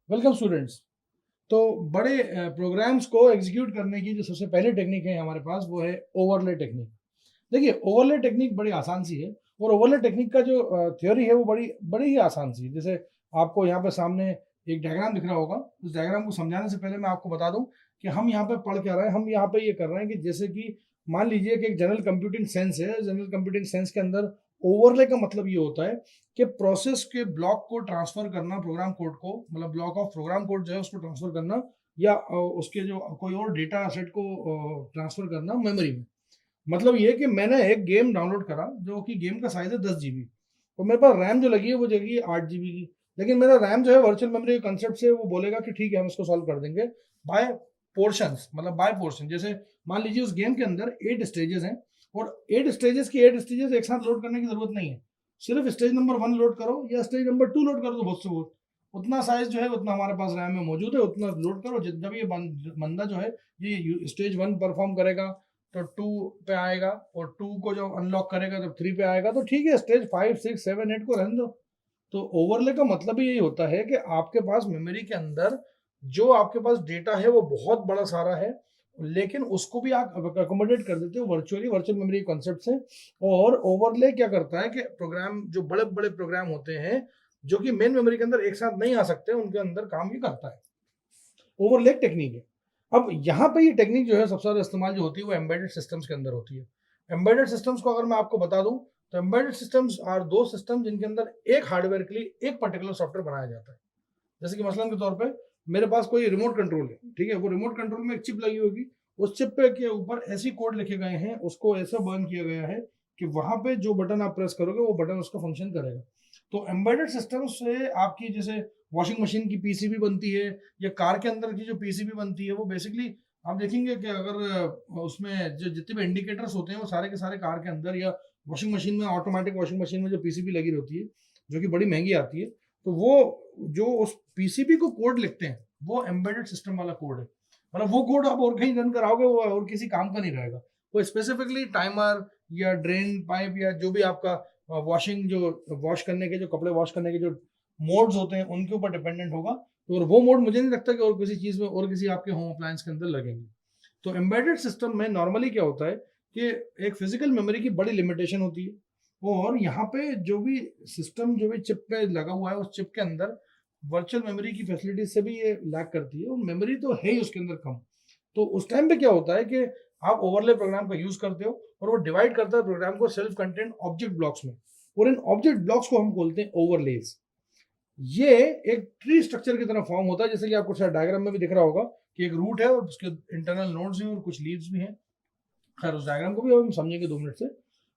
Welcome students. तो बड़े programmes को एग्जीक्यूट करने की जो सबसे पहली टेक्निक है हमारे पास वो है ओवरले टेक्निक। देखिए ओवरले टेक्निक बड़ी आसान सी है और ओवरले टेक्निक का जो थ्योरी है वो बड़ी बड़ी ही आसान सी है। जैसे आपको यहाँ पे सामने एक डायग्राम दिख रहा होगा, उस डायग्राम को समझाने से पहले मैं आपको बता दूं कि हम यहाँ पे पढ़ क्या रहे हैं। हम यहाँ पे ये कर रहे हैं कि जैसे कि मान लीजिए कि एक जनरल कंप्यूटिंग सेंस है। जनरल कंप्यूटिंग सेंस के अंदर ओवरले का मतलब ये होता है कि प्रोसेस के ब्लॉक को ट्रांसफर करना, प्रोग्राम कोड को, मतलब ब्लॉक ऑफ प्रोग्राम कोड जो है उसको ट्रांसफर करना, या उसके जो कोई और डेटा सेट को ट्रांसफर करना मेमोरी में। मतलब ये कि मैंने एक गेम डाउनलोड करा जो कि गेम का साइज है 10 GB, और मेरे पास रैम जो लगी है वो लगी है 8 GB की। लेकिन मेरा रैम जो है वर्चुअल मेमोरी के कंसेप्ट से वो बोलेगा कि ठीक है हम इसको सॉल्व कर देंगे बाय पोर्शंस, मतलब बाय पोर्शन। जैसे मान लीजिए उस गेम के अंदर 8 स्टेजेस हैं और 8 स्टेजेस एक साथ लोड करने की जरूरत नहीं है। सिर्फ स्टेज नंबर 1 लोड करो या स्टेज नंबर 2 लोड करो तो बहुत से बहुत उतना साइज जो है उतना हमारे पास रैम में मौजूद है, उतना लोड करो। जब ये बंदा जो है ये स्टेज 1 परफॉर्म करेगा तो 2 पे आएगा, और 2 को जब अनलॉक करेगा तो 3 पे आएगा, तो ठीक है स्टेज 5 6 7 8 को रहने दो। तो ओवरले का मतलब ही यही होता है कि आपके पास मेमोरी के अंदर जो आपके पास डेटा है वो बहुत बड़ा सारा है, लेकिन उसको भी आप अकोमोडेट कर देते हो वर्चुअली, वर्चुअल मेमोरी कॉन्सेप्ट से। और ओवरले क्या करता है कि प्रोग्राम, जो बड़े बड़े प्रोग्राम होते हैं जो कि मेन मेमोरी के अंदर एक साथ नहीं आ सकते, उनके अंदर काम ये करता है। ओवरले टेक्निक है। अब यहाँ पे ये टेक्निक जो है सबसे ज्यादा इस्तेमाल जो होती है वो एम्बेडेड सिस्टम्स के अंदर होती है। एम्बेडेड सिस्टम्स को अगर मैं आपको बता दूं तो एम्बेडेड सिस्टम्स आर दो सिस्टम जिनके अंदर एक हार्डवेयर के लिए एक पर्टिकुलर सॉफ्टवेयर बनाया जाता है। जैसे कि मसलन के तौर पे मेरे पास कोई रिमोट कंट्रोल है, ठीक है, वो रिमोट कंट्रोल में एक चिप लगी होगी, उस चिप पे के ऊपर ऐसी कोड लिखे गए हैं, उसको ऐसा बर्न किया गया है कि वहां पे जो बटन आप प्रेस करोगे वो बटन उसका फंक्शन करेगा। तो एम्बेडेड सिस्टम से आपकी जैसे वॉशिंग मशीन की पीसीबी बनती है या कार के अंदर की जो पीसीबी बनती है वो बेसिकली आप देखेंगे कि अगर उसमें जो जितने भी इंडिकेटर्स होते हैं वो सारे के सारे कार के अंदर, या वॉशिंग मशीन में, ऑटोमेटिक वॉशिंग मशीन में जो पीसीबी लगी रहती है जो कि बड़ी महंगी आती है, तो वो जो उस पीसीबी को कोड लिखते हैं वो एम्बेडेड सिस्टम वाला कोड है। मतलब वो कोड आप और कहीं रन कराओगे वो और किसी काम का नहीं रहेगा। वो स्पेसिफिकली टाइमर या ड्रेन पाइप या जो भी आपका वॉशिंग, जो वॉश करने के, जो कपड़े वॉश करने के जो मोड्स होते हैं उनके ऊपर डिपेंडेंट होगा। तो और वो मोड मुझे नहीं लगता कि और किसी चीज में और किसी आपके होम अप्लायंस के अंदर लगेंगे। तो एम्बेडेड सिस्टम में नॉर्मली क्या होता है कि एक फिजिकल मेमोरी की बड़ी लिमिटेशन होती है, और यहाँ पे जो भी सिस्टम जो भी चिप पे लगा हुआ है उस चिप के अंदर वर्चुअल मेमोरी की फैसिलिटी से भी ये लैक करती है, और मेमोरी तो है ही उसके अंदर कम। तो उस टाइम पे क्या होता है कि आप ओवरले प्रोग्राम का यूज करते हो और वो डिवाइड करता है प्रोग्राम को सेल्फ कंटेंट ऑब्जेक्ट ब्लॉक्स में, और इन ऑब्जेक्ट ब्लॉक्स को हम बोलते हैं ओवरलेज। ये एक ट्री स्ट्रक्चर की तरह फॉर्म होता है, जैसे कि आपको शायद डायग्राम में भी दिख रहा होगा कि एक रूट है और उसके इंटरनल नोड्स हैं और कुछ लीव्स भी हैं। खैर उस डायग्राम को भी हम समझेंगे 2 मिनट से।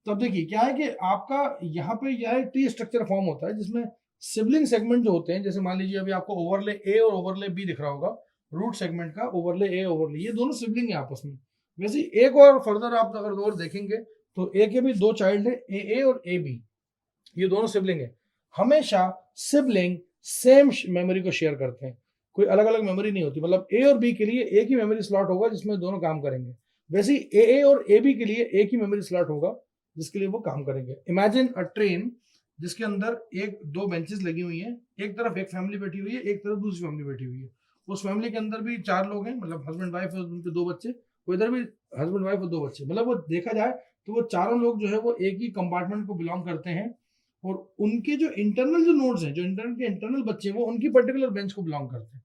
तो अब देखिए क्या है कि आपका यहाँ पे यह ट्री स्ट्रक्चर फॉर्म होता है जिसमें सिबलिंग सेगमेंट जो होते हैं, जैसे मान लीजिए अभी आपको ओवरले ए और ओवरले बी दिख रहा होगा, रूट सेगमेंट का ओवरले ए ओवरले, ये दोनों सिबलिंग है आपस में। वैसे एक और फर्दर आप अगर और देखेंगे तो ए के भी 2 चाइल्ड है, ए और ए बी, ये दोनों सिबलिंग है। हमेशा सिबलिंग सेम मेमोरी को शेयर करते हैं, कोई अलग अलग मेमोरी नहीं होती। मतलब ए और बी के लिए एक ही मेमोरी स्लॉट होगा जिसमें दोनों काम करेंगे। वैसे ही ए और ए बी के लिए एक ही मेमोरी स्लॉट होगा जिसके लिए वो काम करेंगे। इमेजिन अ ट्रेन जिसके अंदर एक दो बेंचेस लगी हुई हैं, एक तरफ एक फैमिली बैठी हुई है, एक तरफ दूसरी फैमिली बैठी हुई है। उस फैमिली के अंदर भी 4 लोग हैं, मतलब हस्बैंड वाइफ और उनके 2 बच्चे, वो इधर भी हस्बैंड वाइफ और 2 बच्चे। मतलब वो देखा जाए तो वो चारों लोग जो है वो एक ही कंपार्टमेंट को बिलोंग करते हैं, और उनके जो इंटरनल जो नोड्स हैं, जो इंटरनल के इंटरनल बच्चे हैं, वो उनकी पर्टिकुलर बेंच को बिलोंग करते हैं।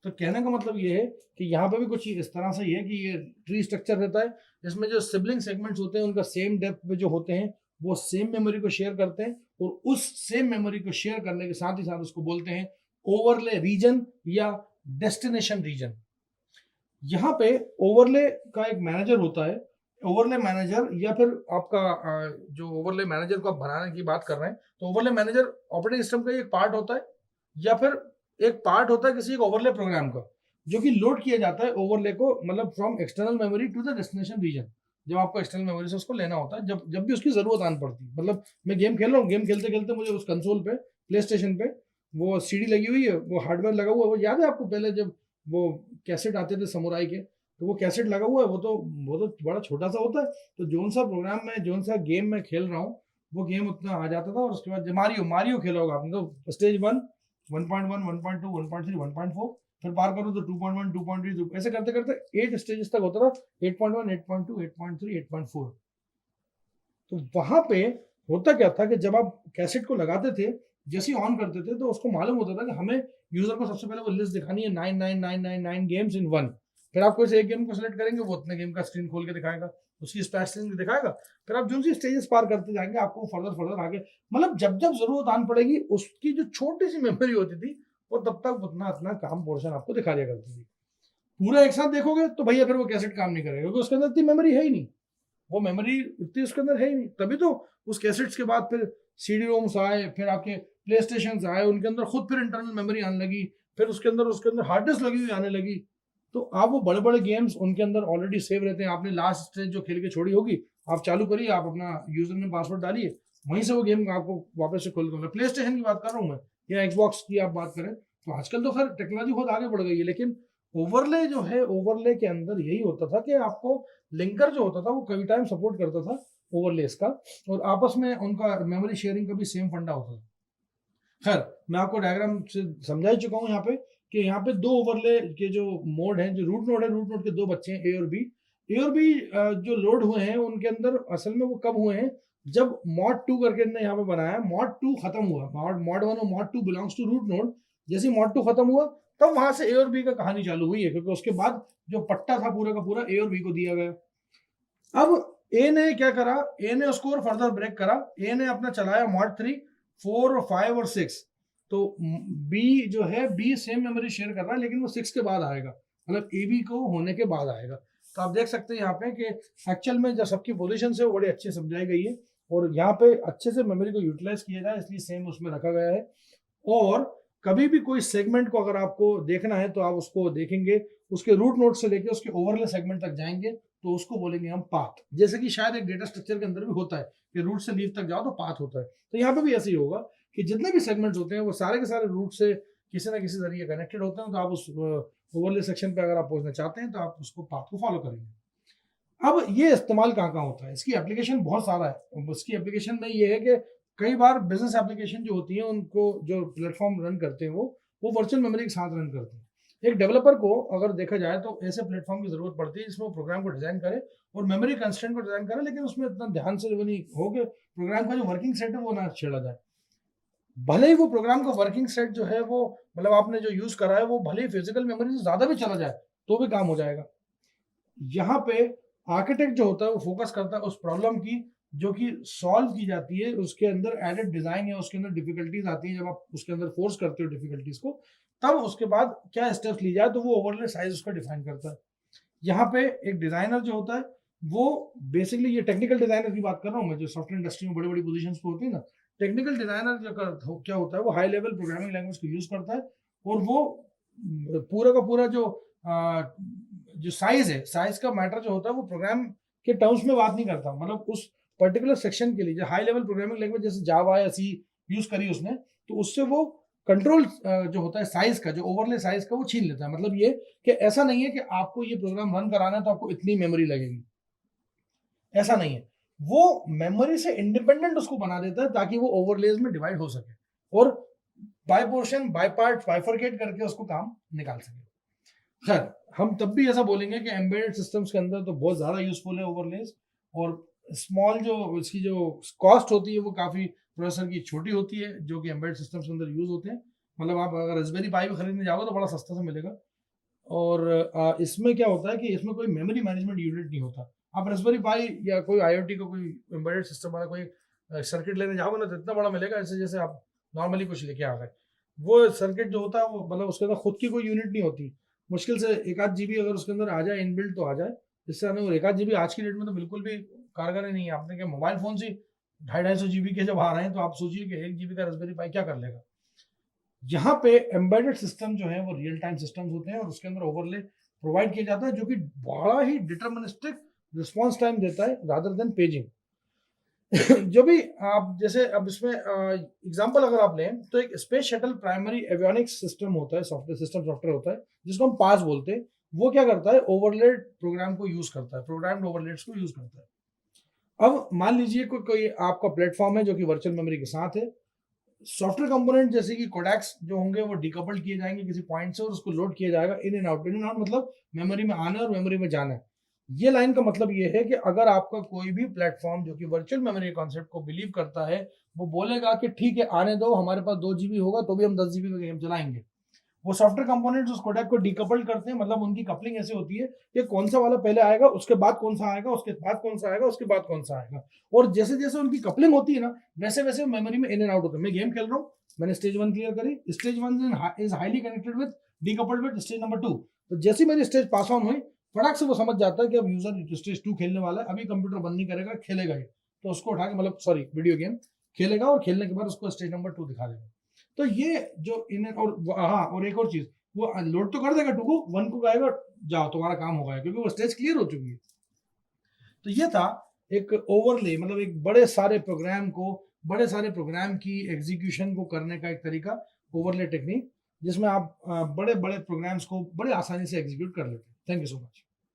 तो कहने का मतलब ये है कि यहाँ पे भी कुछ इस तरह से ही है कि ये ट्री स्ट्रक्चर रहता है जिसमें जो सिबलिंग सेगमेंट्स होते हैं उनका सेम डेप्थ पे जो होते हैं वो सेम मेमोरी को शेयर करते हैं, और उस सेम मेमोरी को शेयर करने के साथ ही साथ उसको बोलते हैं ओवरले रीजन या डेस्टिनेशन रीजन। यहाँ पे ओवरले का एक मैनेजर होता है। ओवरले मैनेजर या फिर आपका जो ओवरले मैनेजर को आप बनाने की बात कर रहे हैं, तो ओवरले मैनेजर ऑपरेटिंग सिस्टम का एक पार्ट होता है, या फिर एक पार्ट होता है किसी एक ओवरले प्रोग्राम का, जो कि लोड किया जाता है ओवरले को, मतलब from external memory to the destination region. जब आपको एक्सटर्नल मेमोरी से उसको लेना होता है, जब जब भी उसकी जरूरत आन पड़ती है। मतलब मैं गेम खेल रहा हूँ, गेम खेलते खेलते मुझे उस कंसोल पे, प्ले स्टेशन पे वो सीडी लगी हुई है, वो हार्डवेयर लगा हुआ है। वो याद है आपको पहले जब वो कैसेट आते थे समुराई के, तो वो कैसेट लगा हुआ है, वो तो बड़ा छोटा सा होता है। तो जोन सा प्रोग्राम में, जोन सा गेम में खेल रहा हूँ, वो गेम उतना आ जाता था। और उसके बाद मारियो मारियो खेला होगा आपने, तो स्टेज 1 1.1, 1.2, 1.3, 1.4, फिर पार करो तो 2.1, 2.3, ऐसे करते करते 8 स्टेजेस तक होता था, 8.1, 8.2, 8.3, 8.4। तो वहां पे होता क्या था कि जब आप कैसेट को लगाते थे, जैसे ही ऑन करते थे तो उसको मालूम होता था कि हमें यूजर को सबसे पहले वो लिस्ट दिखानी है 99999 गेम्स इन वन। फिर आप कोई से एक गेम को सिलेक्ट करेंगे, वो उतने गेम का स्क्रीन खोल के दिखाएगा, उसकी स्टैट स्क्रीन दिखाएगा। फिर आप जो सी स्टेजेस पार करते जाएंगे आपको फर्दर फर्दर आगे, मतलब जब जब जरूरत आन पड़ेगी उसकी जो छोटी सी मेमोरी होती थी वो तब तक उतना इतना काम पोर्शन आपको दिखा दिया करती थी। पूरा एक साथ देखोगे तो भैया फिर वो कैसेट काम नहीं करेगा, क्योंकि उसके अंदर इतनी मेमोरी है ही नहीं, वो मेमोरी इतनी उसके अंदर है ही नहीं। तभी तो उस कैसेट्स के बाद फिर सीडी रोम्स आए, फिर आपके प्ले स्टेशन आए, उनके अंदर खुद फिर इंटरनल मेमोरी आने लगी, फिर उसके अंदर हार्ड डिस्क लगी हुई आने लगी। तो आप वो बड़े बड़े गेम्स उनके अंदर ऑलरेडी सेव रहते हैं। आपने लास्ट स्टेज जो खेल के छोड़ी होगी, आप चालू करिए, आप अपना यूजर नेम पासवर्ड डालिए, वहीं से वो गेम आपको वापस से खोल कर, प्ले स्टेशन की बात कर रहा हूँ मैं, या एक्सबॉक्स की आप बात करें तो आजकल तो खैर टेक्नोलॉजी बहुत आगे बढ़ गई है, लेकिन ओवरले जो है, ओवरले के अंदर यही होता था कि आपको लिंकर जो होता था वो कभी टाइम सपोर्ट करता था ओवरलेस का, और आपस में उनका मेमोरी शेयरिंग का भी सेम फंडा होता था। खैर मैं आपको डायग्राम से समझा ही चुका हूँ यहाँ पे कि यहाँ पे दो ओवरले के जो मोड हैं, जो रूट नोड है, रूट नोड के दो बच्चे हैं ए और बी। ए और बी जो लोड हुए हैं उनके अंदर असल में वो कब हुए हैं, जब मॉड 2 करके इन्होंने यहाँ पे बनाया, मॉड 2 खत्म हुआ, मॉड 1 और mod 2 belongs to root node, जैसे मॉड 2 खत्म हुआ तब वहां से ए और बी का कहानी चालू हुई है, क्योंकि उसके बाद जो पट्टा था पूरा का पूरा ए और बी को दिया गया। अब ए ने क्या करा, ए ने उसको और फर्दर ब्रेक करा, ए ने अपना चलाया मॉड 3, 4 और 5 और 6। तो बी जो है, बी सेम मेमोरी शेयर कर रहा है लेकिन वो 6 के बाद आएगा, मतलब ए बी को होने के बाद आएगा। तो आप देख सकते हैं यहाँ पे कि एक्चुअल में जो सबकी पोजीशन है वो बड़ी अच्छी समझाई गई है, और यहाँ पे अच्छे से मेमोरी को यूटिलाइज किया जाए इसलिए सेम उसमें रखा गया है। और कभी भी कोई सेगमेंट को अगर आपको देखना है तो आप उसको देखेंगे, उसके रूट नोड से लेके उसके ओवरले सेगमेंट तक जाएंगे तो उसको बोलेंगे हम पाथ, जैसे कि शायद एक डेटा स्ट्रक्चर के अंदर भी होता है कि रूट से लीव तक जाओ तो पाथ होता है। तो यहाँ पे भी ऐसे ही होगा कि जितने भी सेगमेंट्स होते हैं वो सारे के सारे रूट से किसी ना किसी जरिए कनेक्टेड होते हैं। तो आप उस ओवरले सेक्शन पे अगर आप पहुंचना चाहते हैं तो आप उसको पाथ को फॉलो करेंगे। अब ये इस्तेमाल कहाँ कहाँ होता है, इसकी एप्लीकेशन बहुत सारा है। उसकी एप्लीकेशन में ये है कि कई बार बिजनेस एप्लीकेशन जो होती है उनको जो प्लेटफॉर्म रन करते हैं वो वर्चुअल मेमोरी के साथ रन करते हैं। एक डेवलपर को अगर देखा जाए तो ऐसे प्लेटफॉर्म की जरूरत पड़ती है जिसमें वो प्रोग्राम को डिजाइन करे और मेमोरी कंस्ट्रेंट को डिजाइन करे, लेकिन उसमें इतना ध्यान से वो नहीं हो कि प्रोग्राम का जो वर्किंग सेट है वो ना छेड़ा जाए। भले ही वो प्रोग्राम का वर्किंग सेट जो है वो, मतलब आपने जो यूज करा है वो भले ही फिजिकल मेमोरी से ज्यादा भी चला जाए तो भी काम हो जाएगा। यहाँ पे आर्किटेक्ट जो होता है वो फोकस करता है उस प्रॉब्लम की जो कि सॉल्व की जाती है, उसके अंदर एडेड डिजाइन या उसके अंदर डिफिकल्टीज आती है, जब आप उसके अंदर फोर्स करते हो डिफिकल्टीज को, तब उसके बाद क्या स्टेप्स ली जाए तो वो ओवरले साइज उसका डिफाइन करता है। यहाँ पे एक डिजाइनर जो होता है वो बेसिकली, ये टेक्निकल डिजाइनर की बात कर रहा हूँ मैं, जो सॉफ्टवेयर इंडस्ट्री में बड़ी बड़ी पोजीशन पे होती है ना, टेक्निकल डिजाइनर जो क्या होता है वो हाई लेवल प्रोग्रामिंग लैंग्वेज को यूज करता है, और वो पूरा का पूरा जो साइज है, साइज का मैटर जो होता है वो प्रोग्राम के टर्म्स में बात नहीं करता, मतलब उस पर्टिकुलर सेक्शन के लिए जो हाई लेवल प्रोग्रामिंग लैंग्वेज जैसे जावा या सी यूज करी उसने, तो उससे वो कंट्रोल जो होता है साइज का, जो ओवरले साइज का वो छीन लेता है। मतलब ये कि ऐसा नहीं है कि आपको ये प्रोग्राम रन कराना है तो आपको इतनी मेमोरी लगेगी, ऐसा नहीं है। वो मेमोरी से इंडिपेंडेंट उसको बना देता है ताकि वो ओवरलेज में डिवाइड हो सके और by portion by part bifurcate करके उसको काम निकाल सके। खैर हम तब भी ऐसा बोलेंगे कि एम्बेडेड सिस्टम्स के अंदर तो बहुत ज़्यादा यूजफुल है ओवरलेज, और स्मॉल जो इसकी जो कॉस्ट होती है वो काफ़ी प्रोसेसर की छोटी होती है जो कि एम्बेडेड सिस्टम्स के अंदर यूज होते हैं। मतलब आप अगर रास्पबेरी पाई भी खरीदने जाओगे तो बड़ा सस्ता से मिलेगा। और इसमें क्या होता है कि इसमें कोई मेमोरी मैनेजमेंट यूनिट नहीं होता। आप रास्पबेरी पाई या कोई आईओटी का कोई एम्बेडेड सिस्टम वाला कोई सर्किट लेने जाओगे ना तो इतना बड़ा मिलेगा ऐसे जैसे आप नॉर्मली कुछ लेके आ गए। वो सर्किट जो होता है वो, मतलब उसके अंदर खुद की कोई यूनिट नहीं होती। मुश्किल से एक आध जीबी अगर उसके अंदर आ जाए इनबिल्ट तो आ जाए, इससे नहीं। और एक आध जीबी आज की डेट में तो बिल्कुल भी कारगर ही नहीं है। आपने क्या मोबाइल फोन से 250 जीबी के जब आ रहे हैं तो आप सोचिए कि 1 जीबी का रास्पबेरी पाई क्या कर लेगा। यहाँ पे एम्बेडेड सिस्टम जो है वो रियल टाइम सिस्टम्स होते हैं और उसके अंदर ओवरले प्रोवाइड किया जाता है जो कि बड़ा ही डिटर्मिनिस्टिक रिस्पॉन्स टाइम देता है रादर देन पेजिंग। जो भी आप जैसे अब इसमें एग्जांपल अगर आप लें तो एक space shuttle primary avionics system होता है, सॉफ्टवेयर होता है जिसको हम पास बोलते हैं। वो क्या करता है, ओवरलेड प्रोग्राम को यूज करता है, प्रोग्राम्ड ओवरलेड्स को यूज करता है। अब मान लीजिए कोई आपका प्लेटफॉर्म है जो कि वर्चुअल मेमोरी के साथ है, सॉफ्टवेयर कंपोनेंट जैसे कि कोडेक्स जो होंगे वो डिकपल्ड किए जाएंगे किसी पॉइंट से और उसको लोड किया जाएगा in and out. In and out मतलब मेमोरी में आना और मेमोरी में जाना। ये लाइन का मतलब ये है कि अगर आपका कोई भी प्लेटफॉर्म जो कि वर्चुअल मेमोरी कॉन्सेप्ट को बिलीव करता है, वो बोलेगा कि ठीक है आने दो, हमारे पास 2 जीबी होगा तो भी हम 10 जीबी में गेम चलाएंगे। वो सॉफ्टवेयर कंपोनेंट्स उस कोडेक को डिकपल्ड करते हैं, मतलब उनकी कपलिंग ऐसी होती है कि कौन सा वाला पहले आएगा, उसके बाद कौन सा आएगा, उसके बाद कौन सा आएगा, उसके बाद कौन सा आएगा। और जैसे जैसे उनकी कपलिंग होती है ना, वैसे वैसे मेमोरी में इन एंड आउट होता है। मैं गेम खेल रहा हूँ, मैंने स्टेज 1 क्लियर करी, stage 1 is highly connected with decoupled with stage number 2। तो जैसे मेरी स्टेज पास ऑन हुई, फटाक से वो समझ जाता है कि अब यूजर स्टेज 2 खेलने वाला है, अभी कंप्यूटर बंद नहीं करेगा, खेलेगा ही। तो उसको उठा के, मतलब सॉरी, वीडियो गेम खेलेगा और खेलने के बाद उसको स्टेज नंबर 2 दिखा देगा। तो ये जो इन, और हाँ, और एक और चीज, वो लोड तो कर देगा 2 को, 1 को कहेगा जाओ तुम्हारा काम हो गया, क्योंकि वो स्टेज क्लियर हो चुकी है। तो ये था एक ओवरले, मतलब एक बड़े सारे प्रोग्राम की एग्जीक्यूशन को करने का एक तरीका, ओवरले टेक्निक, जिसमें आप बड़े बड़े प्रोग्राम्स को बड़े आसानी से एग्जीक्यूट कर लेते हैं। Thank you so much.